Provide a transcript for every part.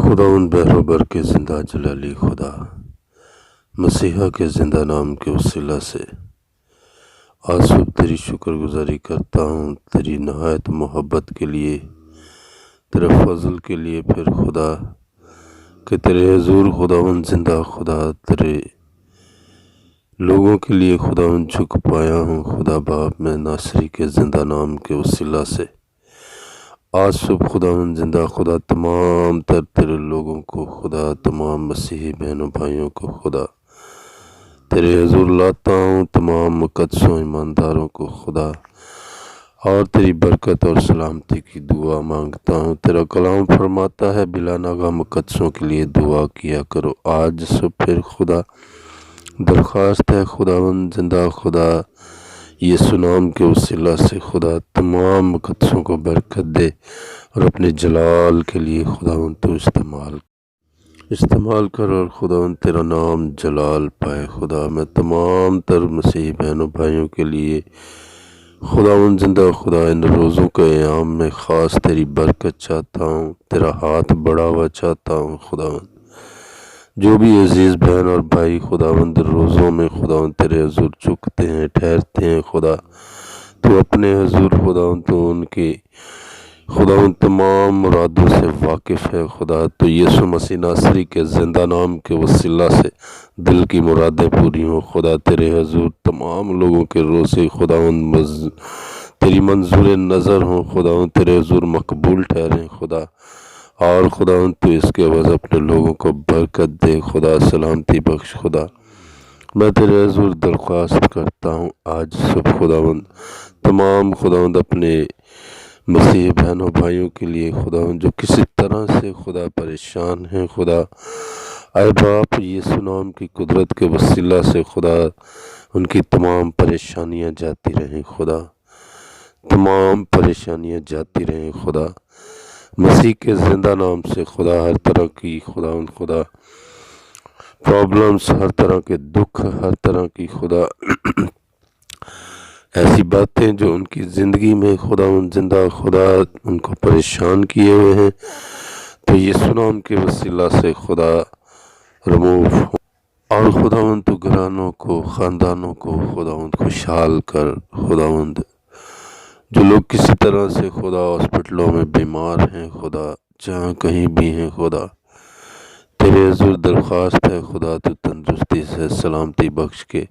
خداوند بہروبر کے زندہ جلالی خدا مسیحا کے زندہ نام کے وسیلہ سے آج صبح تیری شکر گزاری کرتا ہوں، تیری نہایت محبت کے لیے، تیرے فضل کے لیے، پھر خدا کہ تیرے حضور خداوند زندہ خدا تیرے لوگوں کے لیے خداوند جھک پایا ہوں خدا باپ میں ناصری کے زندہ نام کے وسیلہ سے آج صبح خداوند زندہ خدا تمام تر تیرے لوگوں کو خدا تمام مسیحی بہنوں بھائیوں کو خدا تیرے حضور لاتا ہوں، تمام مقدسوں ایمانداروں کو خدا اور تیری برکت اور سلامتی کی دعا مانگتا ہوں۔ تیرا کلام فرماتا ہے بلا ناغہ مقدسوں کے لیے دعا کیا کرو۔ آج صبح پھر خدا درخواست ہے خداوند زندہ خدا یسوع نام کے وسیلہ سے خدا تمام مقدسوں کو برکت دے اور اپنے جلال کے لیے خداوند تو استعمال کر اور خداوند تیرا نام جلال پائے خدا۔ میں تمام تر مسیحی بہنوں بھائیوں کے لیے خداوند زندہ خدا ان روزوں کے ایام میں خاص تیری برکت چاہتا ہوں، تیرا ہاتھ بڑھا ہوا چاہتا ہوں خداوند۔ جو بھی عزیز بہن اور بھائی خداوند روزوں میں خداوند تیرے حضور جھکتے ہیں ٹھہرتے ہیں خدا تو اپنے حضور خداوند تو ان کی خداوند تمام مرادوں سے واقف ہے خدا، تو یسوع مسیح ناصری کے زندہ نام کے وسیلہ سے دل کی مرادیں پوری ہوں خدا۔ تیرے حضور تمام لوگوں کے روزے خداوند تیری منظور نظر ہوں خداوند، تیرے حضور مقبول ٹھہریں خدا، اور خداوند تو اس کے عوض اپنے لوگوں کو برکت دے خدا، سلامتی بخش خدا۔ میں تیرے حضور درخواست کرتا ہوں آج صبح خداوند تمام خداوند اپنے مسیحی بہنوں بھائیوں کے لیے خداوند جو کسی طرح سے خدا پریشان ہیں خدا، اے باپ یسوع نام کی قدرت کے وسیلہ سے خدا ان کی تمام پریشانیاں جاتی رہیں خدا، تمام پریشانیاں جاتی رہیں خدا، مسیح کے زندہ نام سے خدا ہر طرح کی خدا پرابلمز، ہر طرح کے دکھ، ہر طرح کی خدا ایسی باتیں جو ان کی زندگی میں خداوند زندہ خدا ان کو پریشان کیے ہوئے ہیں تو یسوع نام کے وسیلہ سے خدا رموو اور خداوند تو گھرانوں کو خاندانوں کو خداوند خوشحال کر خداوند، جو لوگ کسی طرح سے خدا ہاسپٹلوں میں بیمار ہیں خدا، جہاں کہیں بھی ہیں خدا، تیرے حضور درخواست ہے خدا تو تندرستی سے سلامتی بخش کے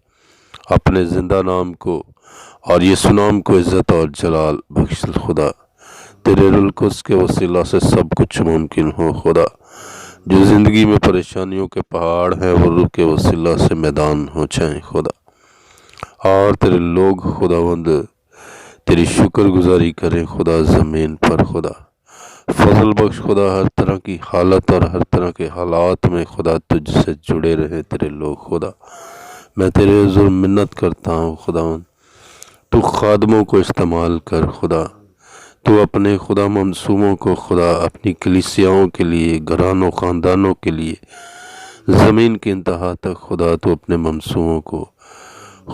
اپنے زندہ نام کو اور یسوع نام کو عزت اور جلال بخش خدا۔ تیرے روح القدس کے وسیلہ سے سب کچھ ممکن ہو خدا، جو زندگی میں پریشانیوں کے پہاڑ ہیں وہ روح کے وسیلہ سے میدان ہو جائیں خدا، اور تیرے لوگ خداوند تیری شکر گزاری کریں خدا زمین پر خدا، فضل بخش خدا، ہر طرح کی حالت اور ہر طرح کے حالات میں خدا تجھ سے جڑے رہے تیرے لوگ خدا۔ میں تیرے حضور منت کرتا ہوں خداوند تو خادموں کو استعمال کر خدا، تو اپنے خدا منصوبوں کو خدا اپنی کلیسیاؤں کے لیے، گھرانوں خاندانوں کے لیے، زمین کی انتہا تک خدا تو اپنے منصوبوں کو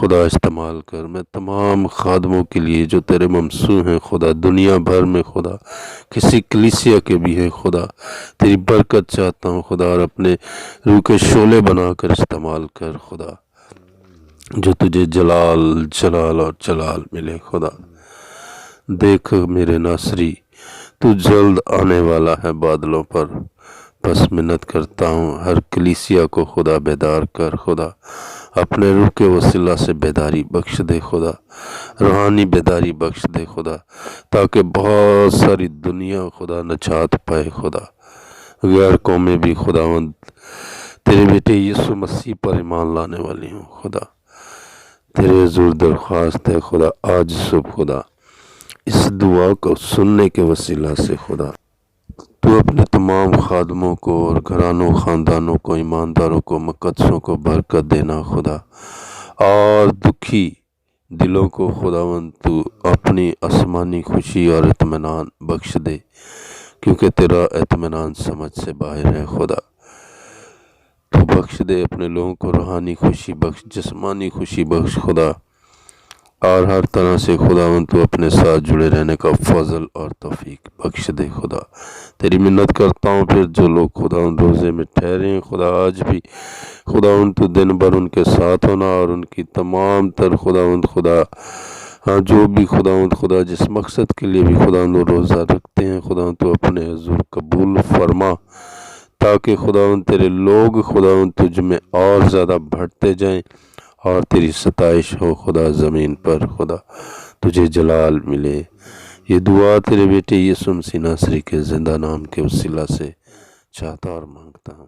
خدا استعمال کر۔ میں تمام خادموں کے لیے جو تیرے ممسوح ہیں خدا دنیا بھر میں خدا، کسی کلیسیا کے بھی ہیں خدا، تیری برکت چاہتا ہوں خدا، اور اپنے روح کے شعلے بنا کر استعمال کر خدا، جو تجھے جلال اور جلال ملے خدا۔ دیکھ میرے ناصری تو جلد آنے والا ہے بادلوں پر، بس منت کرتا ہوں ہر کلیسیا کو خدا بیدار کر خدا، اپنے روح کے وسیلہ سے بیداری بخش دے خدا، روحانی بیداری بخش دے خدا، تاکہ بہت ساری دنیا خدا نجات پائے خدا، غیر قومیں بھی خداوند تیرے بیٹے یسوع مسیح پر ایمان لانے والی ہوں خدا۔ تیرے حضور درخواست ہے خدا آج صبح خدا اس دعا کو سننے کے وسیلہ سے خدا تو اپنے تمام خادموں کو اور گھرانوں خاندانوں کو ایمانداروں کو مقدسوں کو برکت دینا خدا، اور دکھی دلوں کو خداوند تو اپنی آسمانی خوشی اور اطمینان بخش دے، کیونکہ تیرا اطمینان سمجھ سے باہر ہے خدا۔ تو بخش دے اپنے لوگوں کو روحانی خوشی بخش، جسمانی خوشی بخش خدا، اور ہر طرح سے خداوند تو اپنے ساتھ جڑے رہنے کا فضل اور توفیق بخش دے خدا۔ تیری منت کرتا ہوں پھر جو لوگ خداوند روزے میں ٹھہرے ہیں خدا، آج بھی خداوند تو دن بھر ان کے ساتھ ہونا، اور ان کی تمام تر خداوند خدا جو بھی خداوند خدا جس مقصد کے لیے بھی خداوند وہ روزہ رکھتے ہیں خداوند تو اپنے حضور قبول فرما، تاکہ خداوند تیرے لوگ خداوند تجھ میں اور زیادہ بڑھتے جائیں اور تیری ستائش ہو خدا زمین پر خدا، تجھے جلال ملے۔ یہ دعا تیرے بیٹے یسوع مسیح ناصری کے زندہ نام کے وسیلہ سے چاہتا اور مانگتا ہوں۔